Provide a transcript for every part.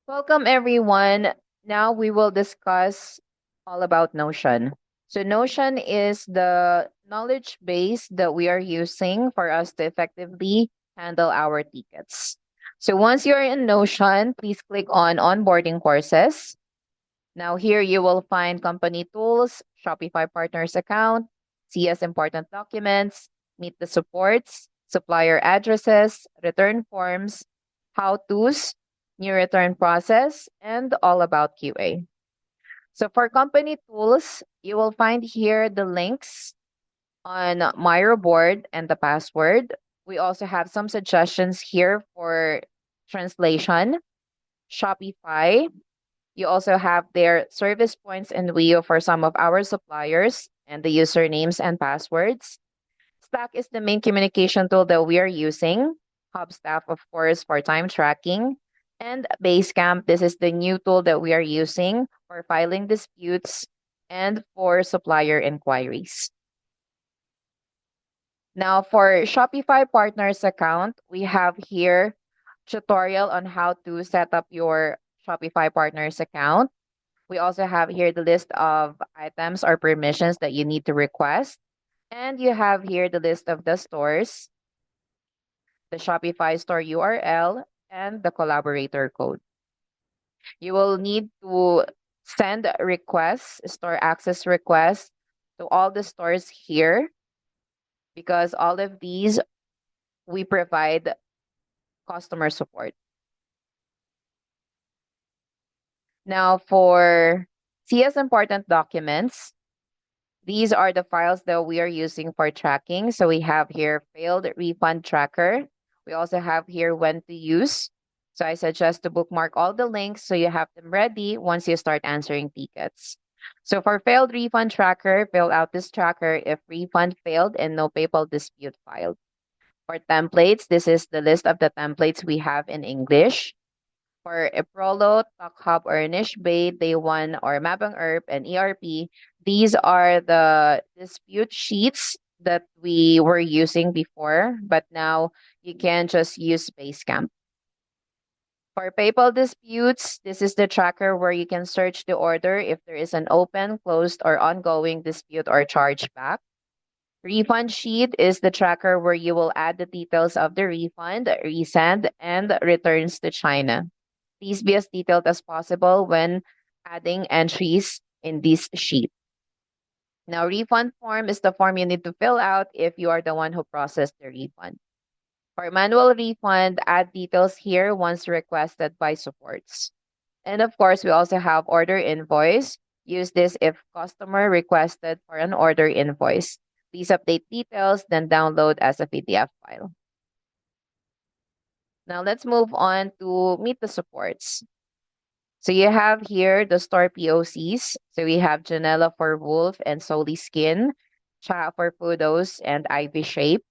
Welcome, everyone. Now we will discuss all about Notion. So, Notion is the knowledge base that we are using for us to effectively handle our tickets. So, once you're in Notion, please click on onboarding courses. Now, here you will find company tools, Shopify partners account, CS important documents, meet the supports, supplier addresses, return forms, how to's, new return process, and all about QA. So, for company tools, you will find here the links on Miro board and the password. We also have some suggestions here for translation, Shopify, you also have their service points in Wio for some of our suppliers and the usernames and passwords. Slack is the main communication tool that we are using. Hubstaff, of course, for time tracking. And Basecamp, this is the new tool that we are using for filing disputes and for supplier inquiries. Now, for Shopify Partners account, we have here tutorial on how to set up your Shopify Partners account. We also have here the list of items or permissions that you need to request. And you have here the list of the stores, the Shopify store URL, and the collaborator code. You will need to send requests, store access requests to all the stores here because all of these we provide customer support. Now, for CS important documents, these are the files that we are using for tracking. So we have here failed refund tracker. We also have here when to use. So I suggest to bookmark all the links so you have them ready once you start answering tickets. So for failed refund tracker, fill out this tracker if refund failed and no PayPal dispute filed. For templates, this is the list of the templates we have in English. For Eprolo, TalkHub, or Niche Bay, Day One, or Mapang ERP and ERP, these are the dispute sheets that we were using before, but now you can just use Basecamp. For PayPal disputes, this is the tracker where you can search the order if there is an open, closed, or ongoing dispute or chargeback. Refund sheet is the tracker where you will add the details of the refund, resend, and returns to China. Please be as detailed as possible when adding entries in this sheet. Now, refund form is the form you need to fill out if you are the one who processed the refund. For manual refund, add details here once requested by supports. And of course, we also have order invoice. Use this if customer requested for an order invoice. Please update details, then download as a PDF file. Now let's move on to meet the supports. So you have here the store POCs. So we have Janela for Wolf and Soli Skin, Cha for Pudos and Ivy Shape,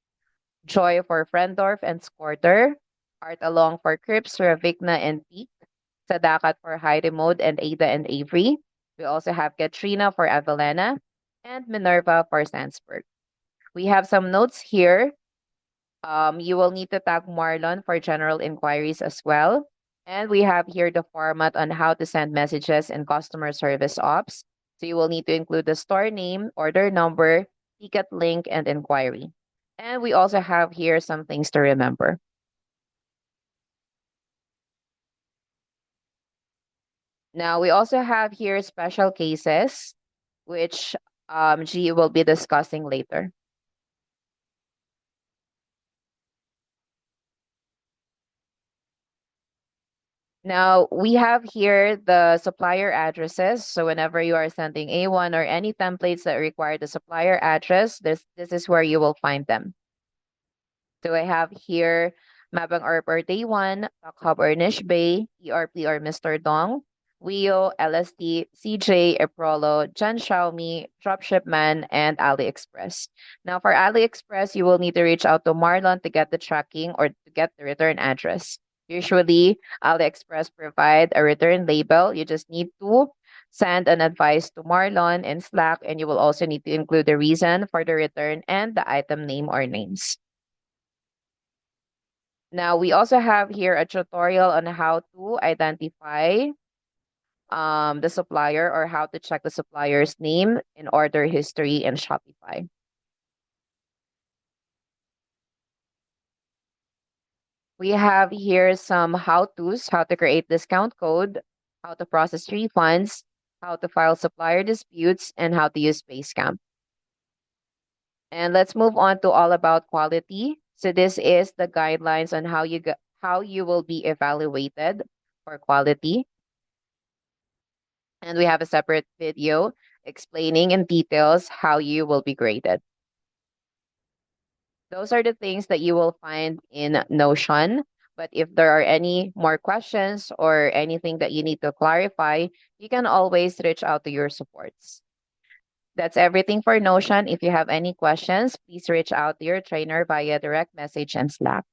Joy for Frendorf and Squirter, Art Along for Crips, Ravigna and Peak, Sadakat for High Remote and Ada and Avery. We also have Katrina for Avelena and Minerva for Sandsburg. We have some notes here. You will need to tag Marlon for general inquiries as well. And we have here the format on how to send messages in customer service ops. So you will need to include the store name, order number, ticket link, and inquiry. And we also have here some things to remember. Now, we also have here special cases, which G will be discussing later. Now, we have here the supplier addresses. So whenever you are sending A1 or any templates that require the supplier address, this is where you will find them. So I have here Mabang or Day 1, Hub or Niche Bay, ERP or Mr. Dong, Wio, LST, CJ, Eprolo, Jan Xiaomi, Dropshipman, and AliExpress. Now for AliExpress, you will need to reach out to Marlon to get the tracking or to get the return address. Usually, AliExpress provide a return label. You just need to send an advice to Marlon in Slack, and you will also need to include the reason for the return and the item name or names. Now, we also have here a tutorial on how to identify the supplier or how to check the supplier's name in order history in Shopify. We have here some how-tos, how to create discount code, how to process refunds, how to file supplier disputes, and how to use Basecamp. And let's move on to all about quality. So this is the guidelines on how you will be evaluated for quality. And we have a separate video explaining in details how you will be graded. Those are the things that you will find in Notion. But if there are any more questions or anything that you need to clarify, you can always reach out to your supports. That's everything for Notion. If you have any questions, please reach out to your trainer via direct message and Slack.